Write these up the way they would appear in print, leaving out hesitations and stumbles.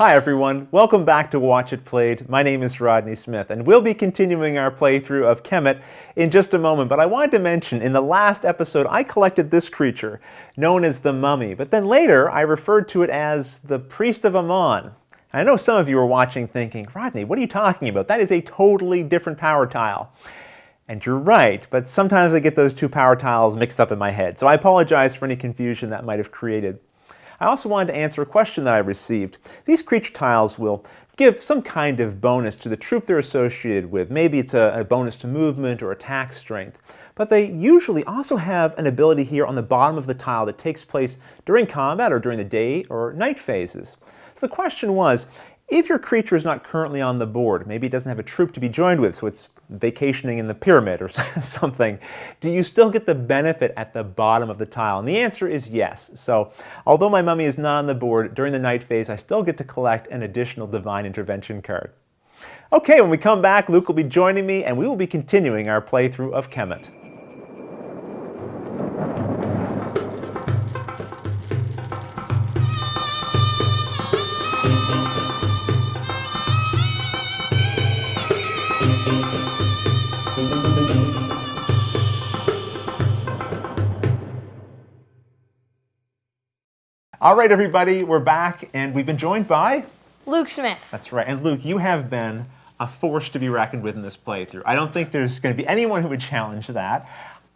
Hi everyone, welcome back to Watch It Played. My name is Rodney Smith, and we'll be continuing our playthrough of Kemet in just a moment, but I wanted to mention in the last episode I collected this creature, known as the Mummy, but then later I referred to it as the Priest of Ammon. I know some of you are watching thinking, Rodney, what are you talking about? That is a totally different power tile. And you're right, but sometimes I get those two power tiles mixed up in my head, so I apologize for any confusion that might have created. I also wanted to answer a question that I received. These creature tiles will give some kind of bonus to the troop they're associated with. Maybe it's a bonus to movement or attack strength. But they usually also have an ability here on the bottom of the tile that takes place during combat or during the day or night phases. So the question was, if your creature is not currently on the board, maybe it doesn't have a troop to be joined with, so it's vacationing in the pyramid or something, do you still get the benefit at the bottom of the tile? And the answer is yes. So although my mummy is not on the board during the night phase, I still get to collect an additional Divine Intervention card. Okay, when we come back, Luke will be joining me and we will be continuing our playthrough of Kemet. All right, everybody, we're back, and we've been joined by Luke Smith. That's right. And Luke, you have been a force to be reckoned with in this playthrough. I don't think there's going to be anyone who would challenge that.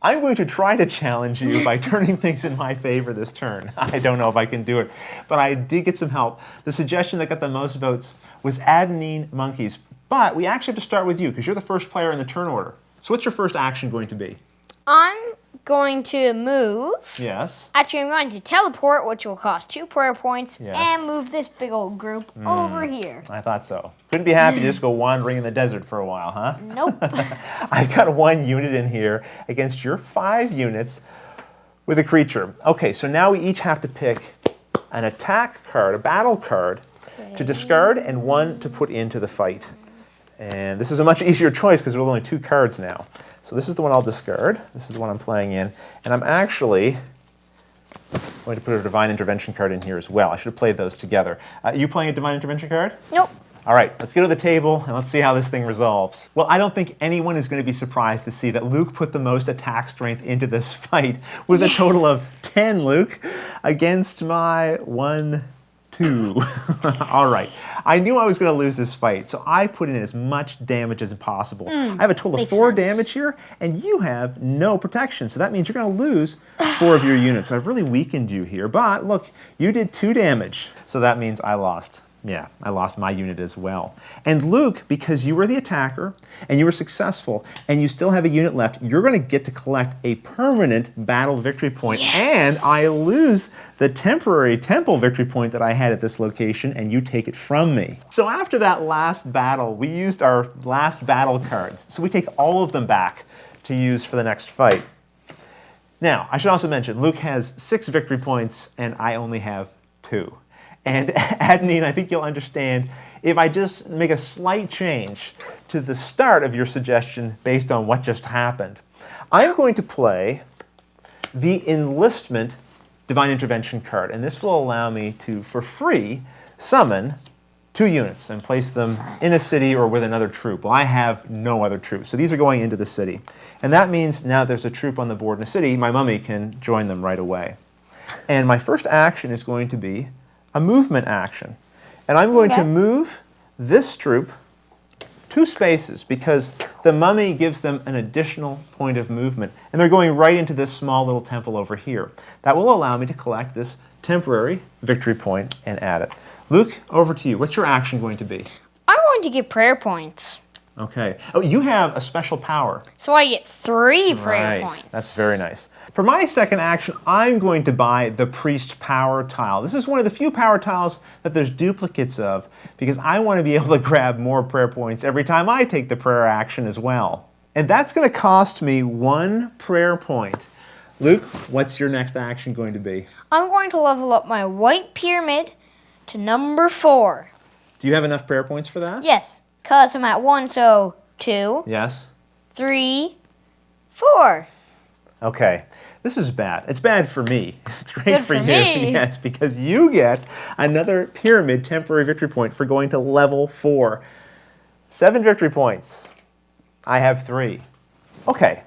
I'm going to try to challenge you by turning things in my favor this turn. I don't know if I can do it, but I did get some help. The suggestion that got the most votes was adenine monkeys, but we actually have to start with you because you're the first player in the turn order. So what's your first action going to be? I'm going to move. Yes. Actually, I'm going to teleport, which will cost 2 prayer points, Yes. and move this big old group over here. I thought so. Couldn't be happy to just go wandering in the desert for a while, huh? Nope. I've got 1 unit in here against your 5 units with a creature. Okay, so now we each have to pick an attack card, a battle card, to discard and 1 to put into the fight. And this is a much easier choice because there's only 2 cards now. So this is the one I'll discard. This is the one I'm playing in. And I'm actually going to put a Divine Intervention card in here as well. I should have played those together. You playing a Divine Intervention card? Nope. All right, let's go to the table and let's see how this thing resolves. Well, I don't think anyone is going to be surprised to see that Luke put the most attack strength into this fight with a total of 10, Luke, against my 1, 2. All right. I knew I was going to lose this fight, so I put in as much damage as possible. I have a total of 4 damage here, and you have no protection, so that means you're going to lose 4 of your units. So I've really weakened you here, but look, you did 2 damage, so that means I lost. Yeah, I lost my unit as well. And Luke, because you were the attacker, and you were successful, and you still have a unit left, you're going to get to collect a permanent battle victory point, and I lose the temporary temple victory point that I had at this location, and you take it from me. So after that last battle, we used our last battle cards. So we take all of them back to use for the next fight. Now, I should also mention, Luke has 6 victory points, and I only have 2. And Adenine, I think you'll understand if I just make a slight change to the start of your suggestion based on what just happened. I'm going to play the Enlistment Divine Intervention card, and this will allow me to, for free, summon 2 units and place them in a city or with another troop. Well, I have no other troops, so these are going into the city. And that means now there's a troop on the board in a city, my mummy can join them right away. And my first action is going to be a movement action. And I'm going to move this troop 2 spaces because the mummy gives them an additional point of movement. And they're going right into this small little temple over here. That will allow me to collect this temporary victory point and add it. Luke, over to you. What's your action going to be? I'm going to get prayer points. Okay. Oh, you have a special power. So I get 3 prayer points. That's very nice. For my second action, I'm going to buy the Priest Power Tile. This is one of the few power tiles that there's duplicates of because I want to be able to grab more prayer points every time I take the prayer action as well. And that's going to cost me 1 prayer point. Luke, what's your next action going to be? I'm going to level up my white pyramid to number 4. Do you have enough prayer points for that? Yes, because I'm at 1, so 2, Yes. 3, 4. Okay. This is bad. It's bad for me. It's great Good for for you. me. Yes, because you get another pyramid temporary victory point for going to level 4. 7 victory points. I have 3. Okay.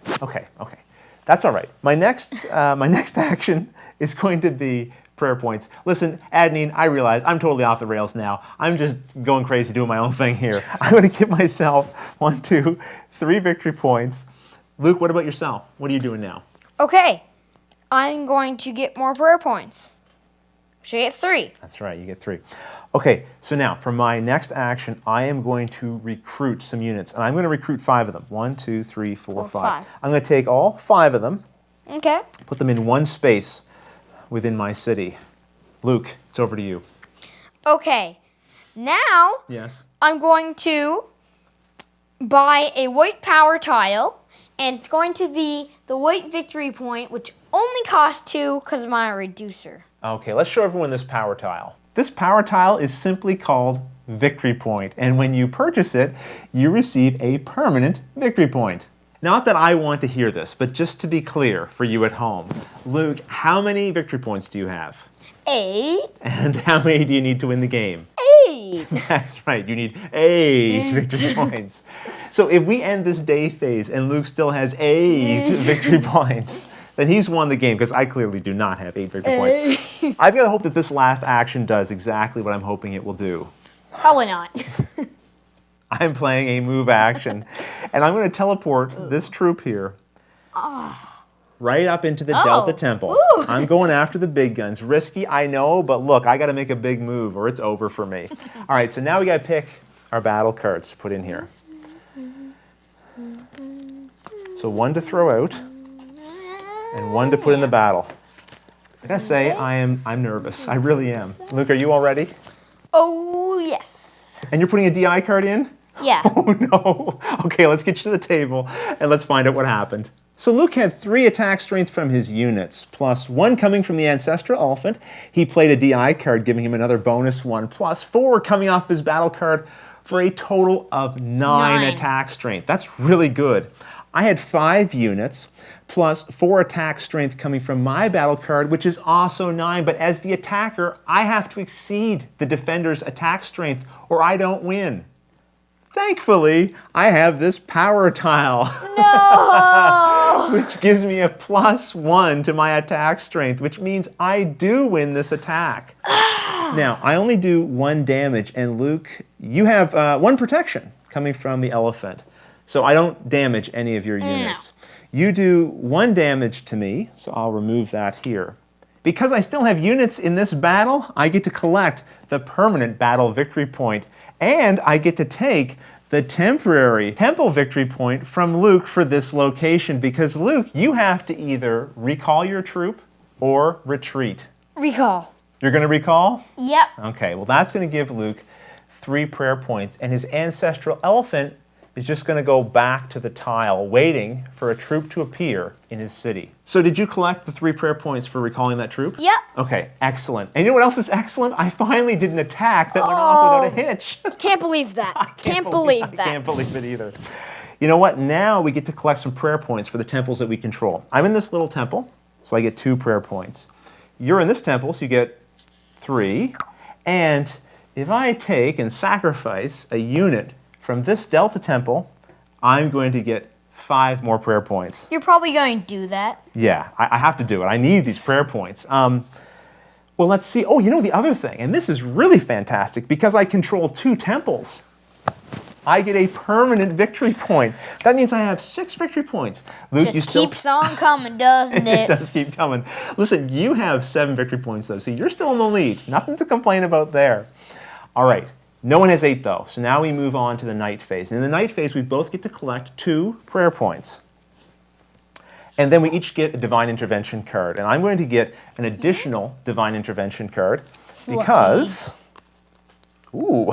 That's all right. My next action is going to be prayer points. Listen, Adenine, I realize I'm totally off the rails now. I'm just going crazy doing my own thing here. I'm going to give myself 1, 2, 3 victory points. Luke, what about yourself? What are you doing now? Okay. I'm going to get more prayer points. Should I get 3? That's right, you get 3. Okay, so now for my next action, I am going to recruit some units. And I'm going to recruit 5 of them. 1, 2, 3, 4, 5. I'm going to take all 5 of them. Okay. Put them in one space within my city. Luke, it's over to you. Okay. Now, Yes. I'm going to buy a white power tile, and it's going to be the white victory point, which only costs 2 because of my reducer. Okay, let's show everyone this power tile. This power tile is simply called Victory Point, and when you purchase it, you receive a permanent victory point. Not that I want to hear this, but just to be clear for you at home, Luke, how many victory points do you have? 8. And how many do you need to win the game? 8. That's right, you need 8 victory points. So if we end this day phase and Luke still has 8 victory points, then he's won the game, because I clearly do not have 8 victory points. I've got to hope that this last action does exactly what I'm hoping it will do. Probably not. I'm playing a move action, and I'm going to teleport this troop here right up into the Delta Temple. Ooh. I'm going after the big guns. Risky, I know, but look, I got to make a big move or it's over for me. All right, so now we got to pick our battle cards to put in here. So 1 to throw out and 1 to put in the battle. I gotta say, I'm nervous. I really am. Luke, are you all ready? Oh, yes. And you're putting a DI card in? Yeah. Oh no. Okay, let's get you to the table and let's find out what happened. So Luke had 3 attack strength from his units, plus 1 coming from the Ancestral Elephant. He played a DI card, giving him another bonus 1, plus 4 coming off his battle card for a total of 9 attack strength. That's really good. I had 5 units, plus 4 attack strength coming from my battle card, which is also 9. But as the attacker, I have to exceed the defender's attack strength, or I don't win. Thankfully, I have this power tile. No! Which gives me a +1 to my attack strength, which means I do win this attack. Now, I only do 1 damage, and Luke, you have 1 protection coming from the elephant. So I don't damage any of your units. No. You do 1 damage to me, so I'll remove that here. Because I still have units in this battle, I get to collect the permanent battle victory point, and I get to take the temporary temple victory point from Luke for this location, because Luke, you have to either recall your troop or retreat. Recall. You're going to recall? Yep. Okay, well that's going to give Luke 3 prayer points, and his ancestral elephant is just going to go back to the tile, waiting for a troop to appear in his city. So did you collect the 3 prayer points for recalling that troop? Yep. Okay, excellent. And you know what else is excellent? I finally did an attack that went off without a hitch. Can't believe that. I can't believe that. I can't believe it either. You know what? Now we get to collect some prayer points for the temples that we control. I'm in this little temple, so I get 2 prayer points. You're in this temple, so you get 3. And if I take and sacrifice a unit from this Delta Temple, I'm going to get 5 more prayer points. You're probably going to do that. Yeah, I have to do it. I need these prayer points. Well, let's see. Oh, you know the other thing, and this is really fantastic, because I control 2 temples. I get a permanent victory point. That means I have 6 victory points. Luke, Just keeps on coming, doesn't it? It does keep coming. Listen, you have 7 victory points, though. See, you're still in the lead. Nothing to complain about there. All right. No one has 8, though, so now we move on to the night phase. In the night phase, we both get to collect 2 prayer points. And then we each get a Divine Intervention card. And I'm going to get an additional Divine Intervention card because... Ooh,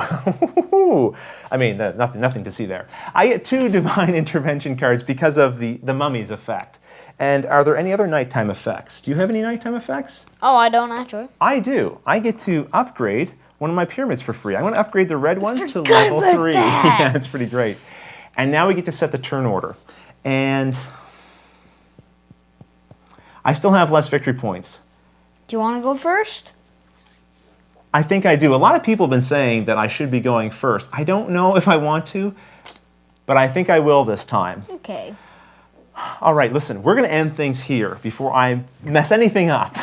I mean, nothing to see there. I get 2 Divine Intervention cards because of the mummy's effect. And are there any other nighttime effects? Do you have any nighttime effects? Oh, I don't actually. I do. I get to upgrade one of my pyramids for free. I'm going to upgrade the red one to level 3. Yeah, that's pretty great. And now we get to set the turn order. And I still have less victory points. Do you want to go first? I think I do. A lot of people have been saying that I should be going first. I don't know if I want to, but I think I will this time. Okay. All right, listen, we're going to end things here before I mess anything up.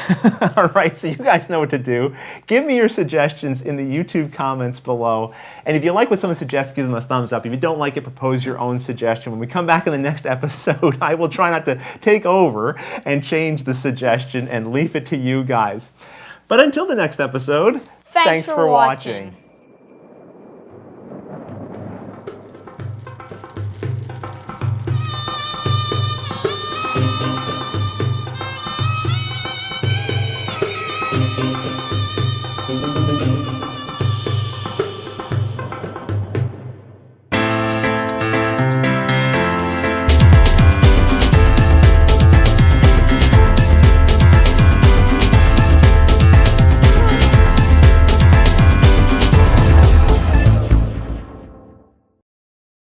All right, so you guys know what to do. Give me your suggestions in the YouTube comments below. And if you like what someone suggests, give them a thumbs up. If you don't like it, propose your own suggestion. When we come back in the next episode, I will try not to take over and change the suggestion and leave it to you guys. But until the next episode, thanks for watching.